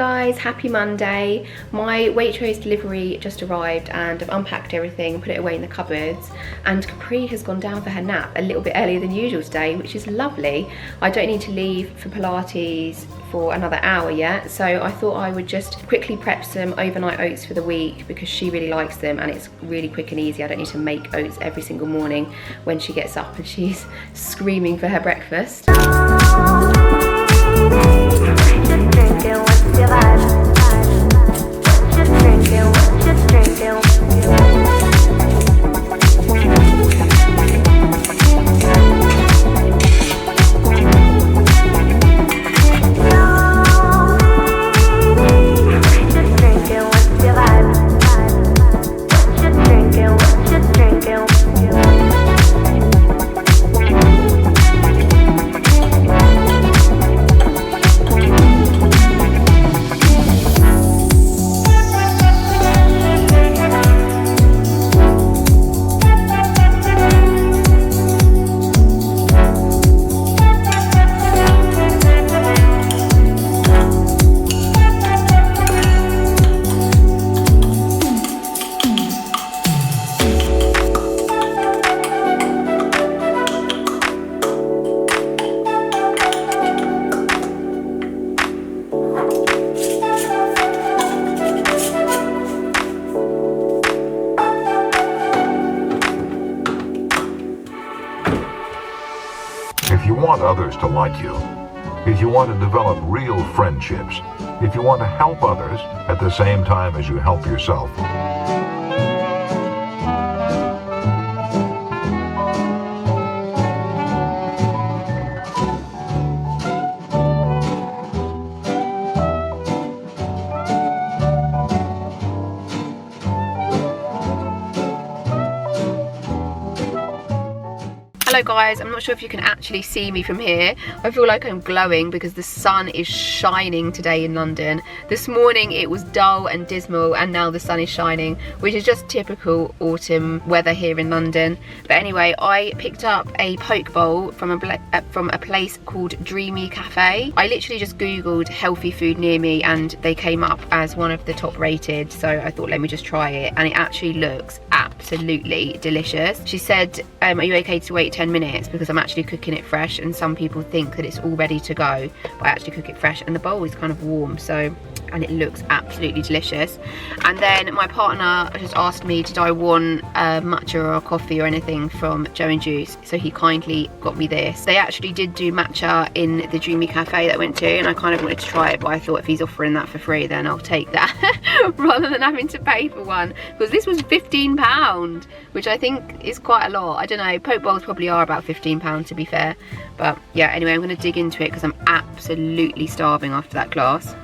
guys, happy Monday. My Waitrose delivery just arrived and I've unpacked everything, put it away in the cupboards, and Capri has gone down for her nap a little bit earlier than usual today, which is lovely. I don't need to leave for Pilates for another hour yet, so I thought I would just quickly prep some overnight oats for the week because she really likes them and it's really quick and easy. I don't need to make oats every single morning when she gets up and she's screaming for her breakfast. If you want others to like you, if you want to develop real friendships, if you want to help others at the same time as you help yourself, Hello guys, I'm not sure if you can actually see me from here. I feel like I'm glowing because the sun is shining today in London. This morning it was dull and dismal and now the sun is shining, which is just typical autumn weather here in London. But anyway, I picked up a poke bowl from a place called Dreamy Café. I literally just googled healthy food near me and they came up as one of the top rated, so I thought let me just try it, and it actually looks absolutely delicious. She said, are you okay to wait 10 minutes because I'm actually cooking it fresh, and some people think that it's all ready to go, but I actually cook it fresh and the bowl is kind of warm, so, and it looks absolutely delicious. And then my partner just asked me did I want a matcha or a coffee or anything from Joe and Juice, so he kindly got me this. They actually did do matcha in the Dreamy Cafe that I went to, and I kind of wanted to try it, but I thought if he's offering that for free then I'll take that rather than having to pay for one, because this was £15, which I think is quite a lot. I don't know, poke bowls probably are about £15 to be fair, but yeah, anyway, I'm going to dig into it because I'm absolutely starving after that class.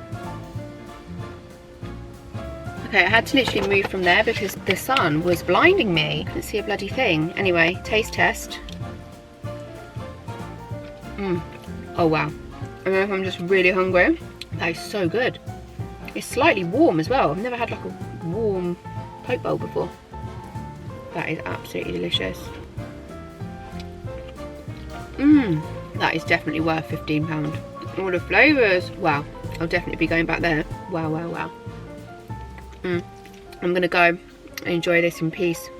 Okay, I had to literally move from there because the sun was blinding me. I couldn't see a bloody thing. Anyway, taste test. Oh wow. I don't know if I'm just really hungry. That is so good. It's slightly warm as well. I've never had like a warm poke bowl before. That is absolutely delicious. That is definitely worth £15. All the flavours. Wow, I'll definitely be going back there. Wow, wow, wow. I'm gonna go and enjoy this in peace.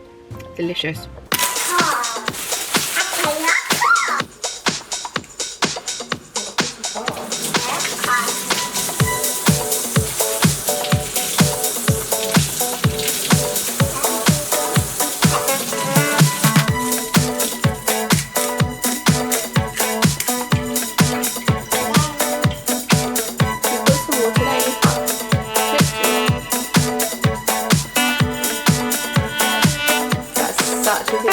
Delicious. Such a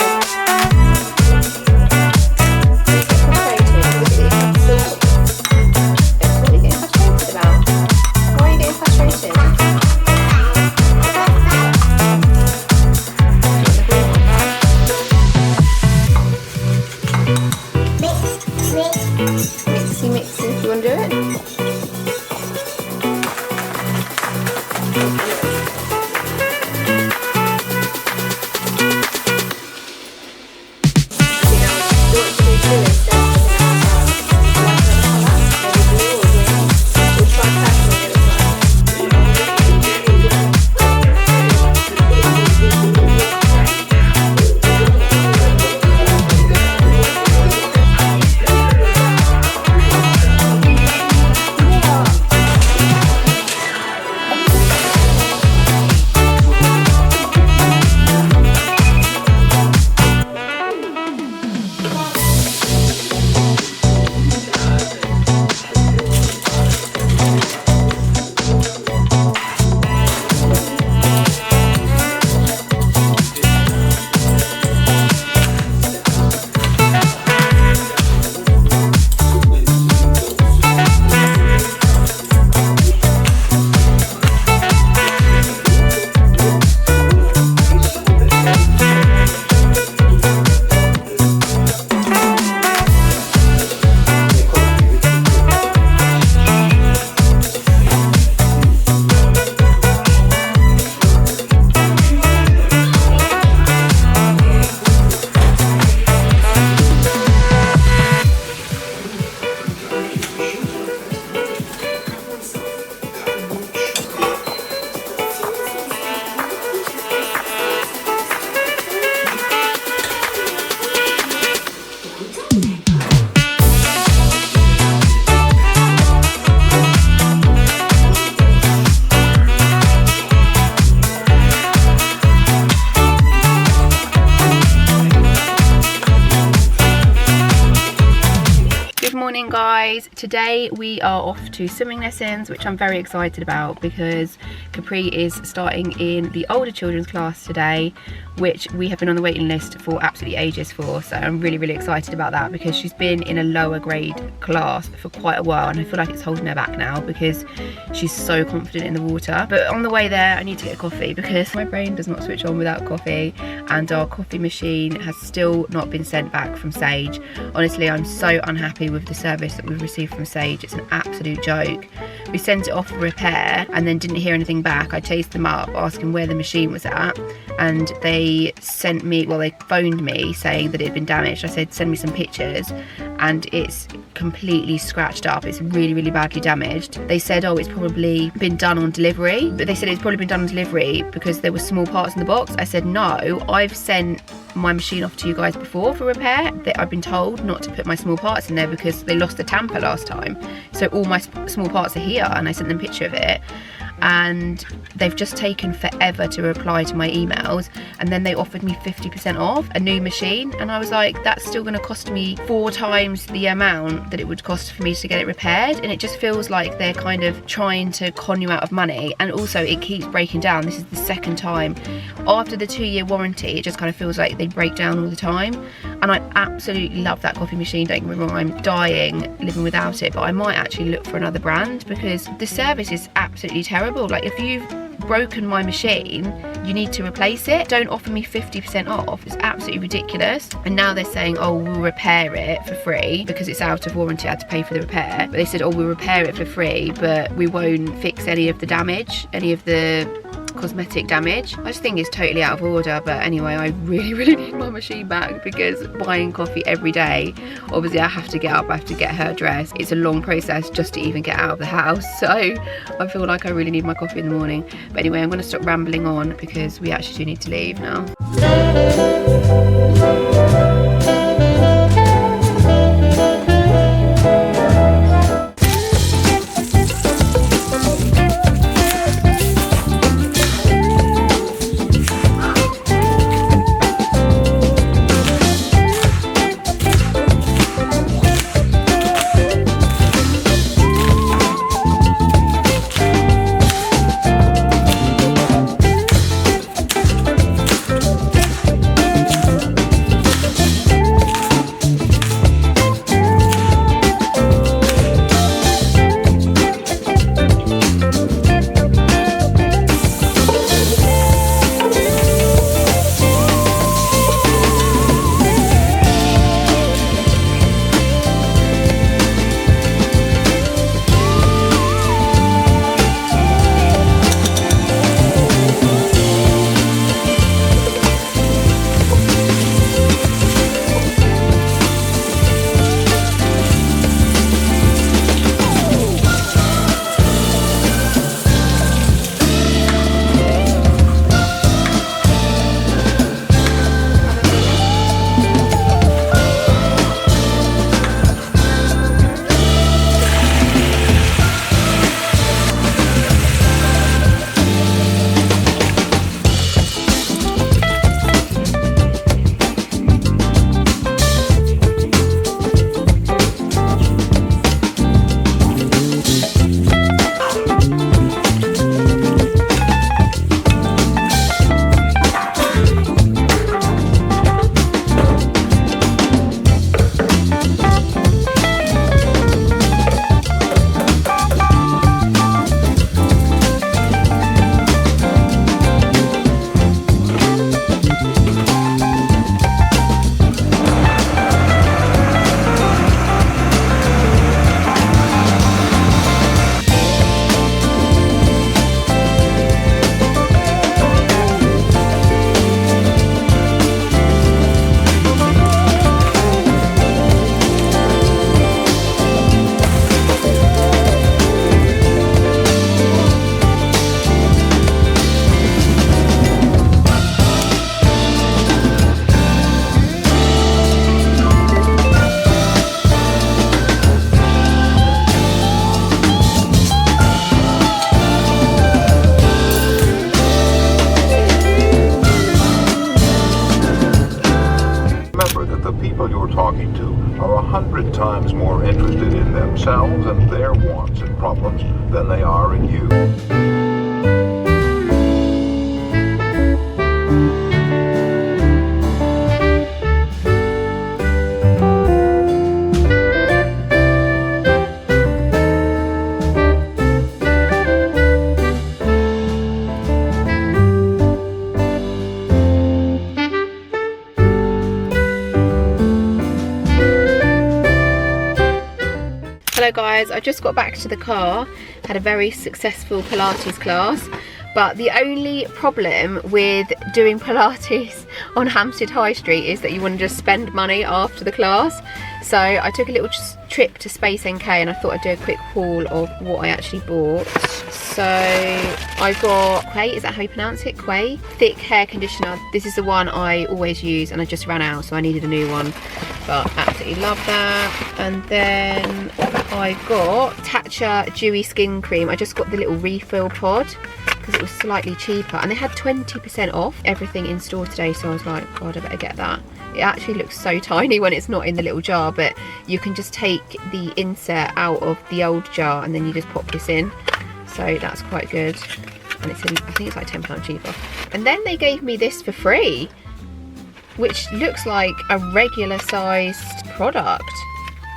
guys, today we are off to swimming lessons, which I'm very excited about because Capri is starting in the older children's class today, which we have been on the waiting list for absolutely ages for. So I'm really excited about that because she's been in a lower grade class for quite a while and I feel like it's holding her back now because she's so confident in the water. But on the way there I need to get a coffee because my brain does not switch on without coffee, and our coffee machine has still not been sent back from Sage. Honestly, I'm so unhappy with the service that we've received from Sage. It's an absolute joke. We sent it off for repair and then didn't hear anything back. I chased them up asking where the machine was at, and they sent me, well, they phoned me saying that it had been damaged. I said send me some pictures, and it's completely scratched up. It's really badly damaged. They said, oh, it's probably been done on delivery, but they said it's probably been done on delivery because there were small parts in the box. I said no, I've sent my machine off to you guys before for repair. I've been told not to put my small parts in there because they lost the tamper last time, so all my small parts are here, and I sent them a picture of it, and they've just taken forever to reply to my emails. And then they offered me 50% off a new machine, and I was like, that's still going to cost me 4 times the amount that it would cost for me to get it repaired. And it just feels like they're kind of trying to con you out of money, and also it keeps breaking down. This is the second time after the 2-year warranty. It just kind of feels like they break down all the time, and I absolutely love that coffee machine, don't get me wrong, I'm dying living without it, but I might actually look for another brand because the service is absolutely terrible. Like, if you've broken my machine, you need to replace it. Don't offer me 50% off. It's absolutely ridiculous. And now they're saying, oh, we'll repair it for free because it's out of warranty. I had to pay for the repair, but they said, oh, we'll repair it for free, but we won't fix any of the damage, any of the cosmetic damage. I just think it's totally out of order. But anyway, I really need my machine back because buying coffee every day, obviously I have to get up, I have to get her dressed. It's a long process just to even get out of the house, so I feel like I really need my coffee in the morning. But anyway, I'm going to stop rambling on because we actually do need to leave now. people you're talking to are 100 times more interested in themselves and their wants and problems than they are in you. Hello guys, I just got back to the car, had a very successful Pilates class, but the only problem with doing Pilates on Hampstead High Street is that you want to just spend money after the class. So I took a little trip to Space NK and I thought I'd do a quick haul of what I actually bought. So I got Quay, is that how you pronounce it? Quay? Thick hair conditioner. This is the one I always use and I just ran out, so I needed a new one. But absolutely love that. And then I got Tatcha Dewy Skin Cream. I just got the little refill pod because it was slightly cheaper. And they had 20% off everything in store today, so I was like, God, I better get that. It actually looks so tiny when it's not in the little jar, but you can just take the insert out of the old jar and then you just pop this in. So that's quite good. And it's in, I think it's like £10 cheaper. And then they gave me this for free, which looks like a regular sized product,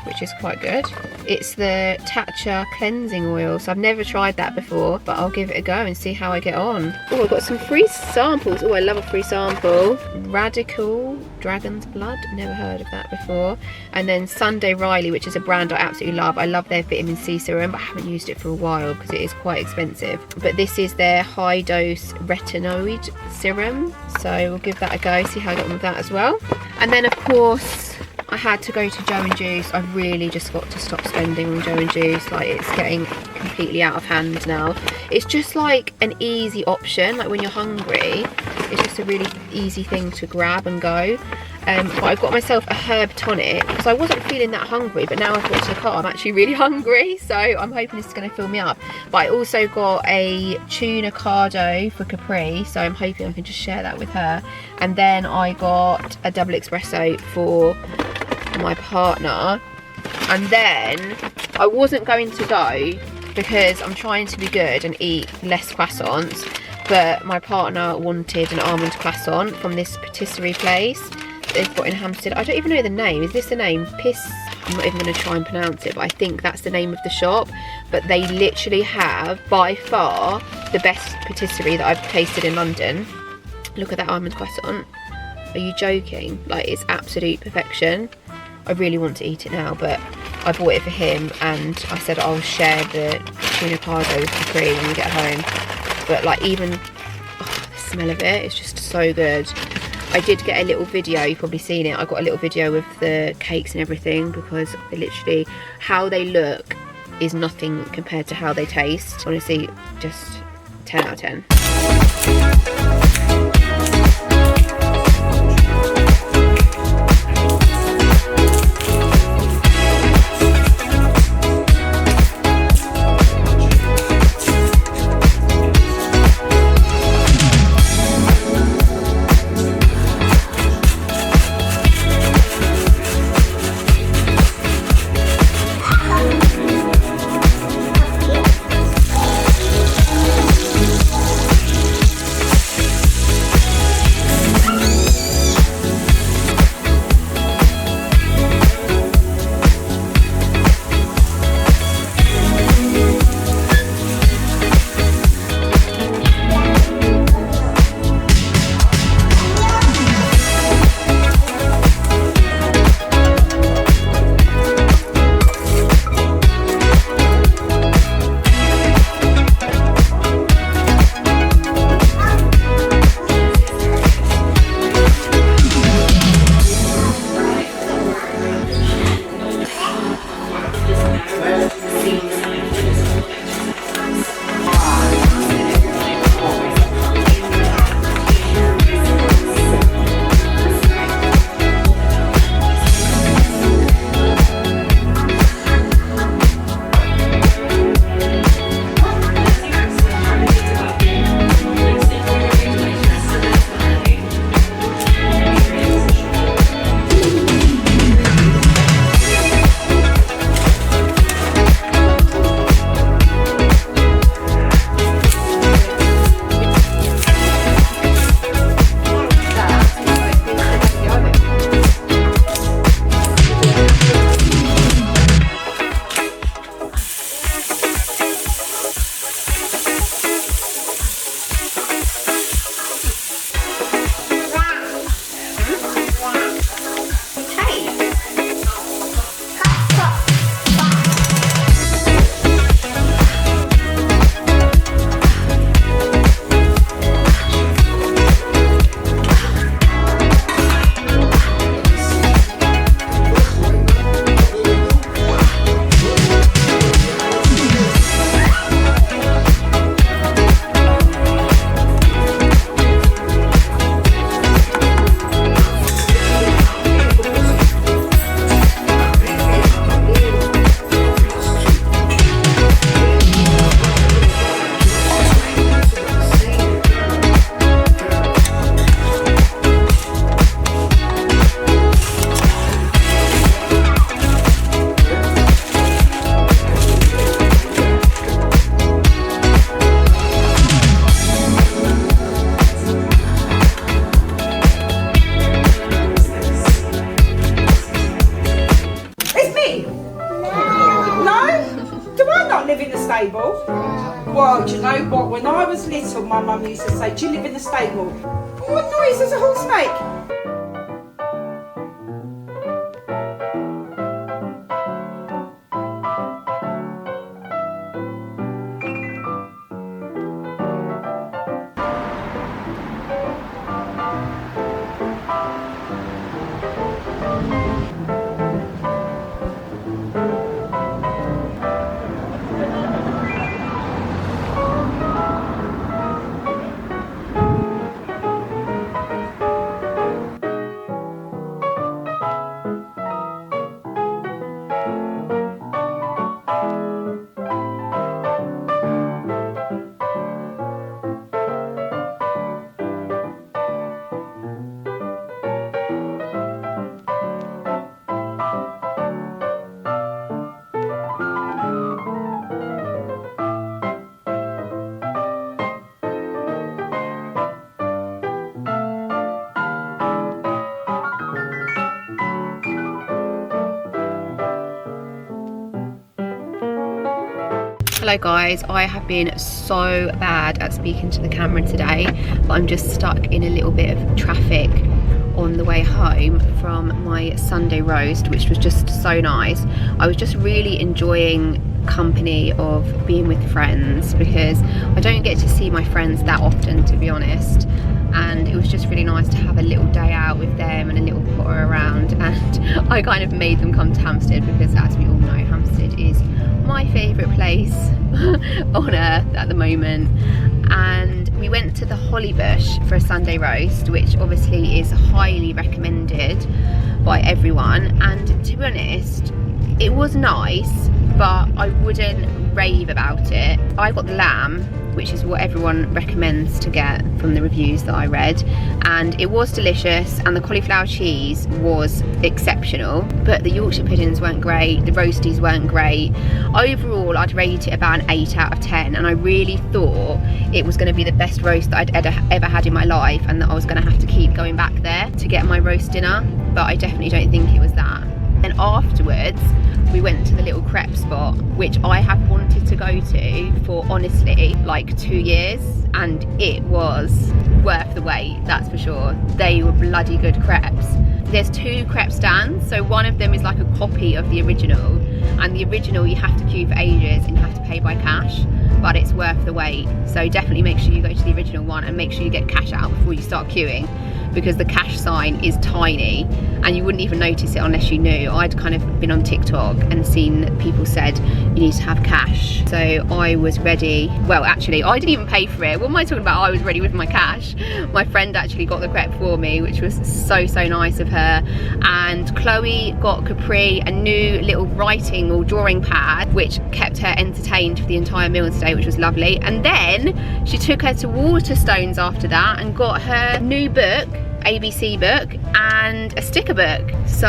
which is quite good. It's the Tatcha cleansing oil, so I've never tried that before, but I'll give it a go and see how I get on. Oh, I've got some free samples. Oh, I love a free sample. Radical Dragon's Blood, never heard of that before. And then Sunday Riley, which is a brand I absolutely love. I love their vitamin C serum, but I haven't used it for a while because it is quite expensive. But this is their high dose retinoid serum, so we'll give that a go, see how I get on with that as well. And then of course I had to go to Joe and Juice. I've really just got to stop spending on Joe and Juice. Like, it's getting completely out of hand now. It's just like an easy option. Like when you're hungry, it's just a really easy thing to grab and go. But I got myself a herb tonic because I wasn't feeling that hungry, but now I've got to the car, I'm actually really hungry, so I'm hoping this is going to fill me up. But I also got a tuna cardo for Capri, so I'm hoping I can just share that with her. And then I got a double espresso for my partner. And then I wasn't going to go because I'm trying to be good and eat less croissants, but my partner wanted an almond croissant from this patisserie place they've got in Hampstead. I don't even know the name. Is this the name? I'm not even going to try and pronounce it, but I think that's the name of the shop. But they literally have by far the best patisserie that I've tasted in London. Look at that almond croissant. Are you joking? Like, it's absolute perfection. I really want to eat it now, but I bought it for him and I said I'll share the tuna cardo with Capri when we get home. But like, even the smell of it is just so good. I did get a little video, you've probably seen it. I got a little video of the cakes and everything because they literally, how they look is nothing compared to how they taste. Honestly, just 10 out of 10. Well, do you know what? When I was little, my mum used to say, do you live in the stable? Oh, what noise? There's a horse snake. Hello guys, I have been so bad at speaking to the camera today, but I'm just stuck in a little bit of traffic on the way home from my Sunday roast, which was just so nice. I was just really enjoying company of being with friends because I don't get to see my friends that often, to be honest, and it was just really nice to have a little day out with them and a little potter around. And I kind of made them come to Hampstead because, as we all know, Hampstead is my favourite place on earth at the moment. And we went to the Holly Bush for a Sunday roast, which obviously is highly recommended by everyone, and to be honest it was nice, but I wouldn't rave about it. I got the lamb, which is what everyone recommends to get from the reviews that I read, and it was delicious, and the cauliflower cheese was exceptional, but the Yorkshire puddings weren't great, the roasties weren't great. Overall I'd rate it about an 8 out of 10, and I really thought it was going to be the best roast that I'd ever had in my life, and that I was going to have to keep going back there to get my roast dinner, but I definitely don't think it was that. And afterwards we went to the little crepe spot, which I have wanted to go to for honestly like 2 years, and it was worth the wait, that's for sure. They were bloody good crepes. There's 2 crepe stands, so one of them is like a copy of the original, and the original you have to queue for ages and you have to pay by cash, but it's worth the wait. So definitely make sure you go to the original one and make sure you get cash out before you start queuing, because the cash sign is tiny and you wouldn't even notice it unless you knew. I'd kind of been on TikTok and seen that people said you need to have cash, so I was ready. Well, actually I didn't even pay for it. What am I talking about? I was ready with my cash. My friend actually got the crepe for me, which was so nice of her. And Chloe got Capri a new little writing or drawing pad, which kept her entertained for the entire meal today, which was lovely. And then she took her to Waterstones after that and got her new book, ABC book, and a sticker book. So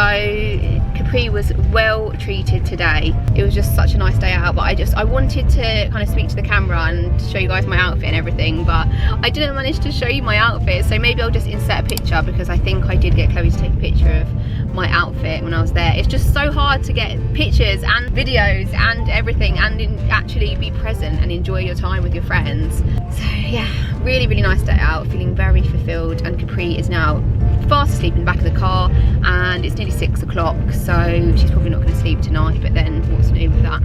Capri was well treated today. It was just such a nice day out, but I wanted to kind of speak to the camera and show you guys my outfit and everything, but I didn't manage to show you my outfit, so maybe I'll just insert a picture, because I think I did get Chloe to take a picture of my outfit when I was there. It's just so hard to get pictures and videos and everything and actually be present and enjoy your time with your friends. So yeah, really nice day out, feeling very fulfilled. And Capri is now fast asleep in the back of the car, and it's nearly 6 o'clock, so she's probably not going to sleep tonight, but then what's new with that?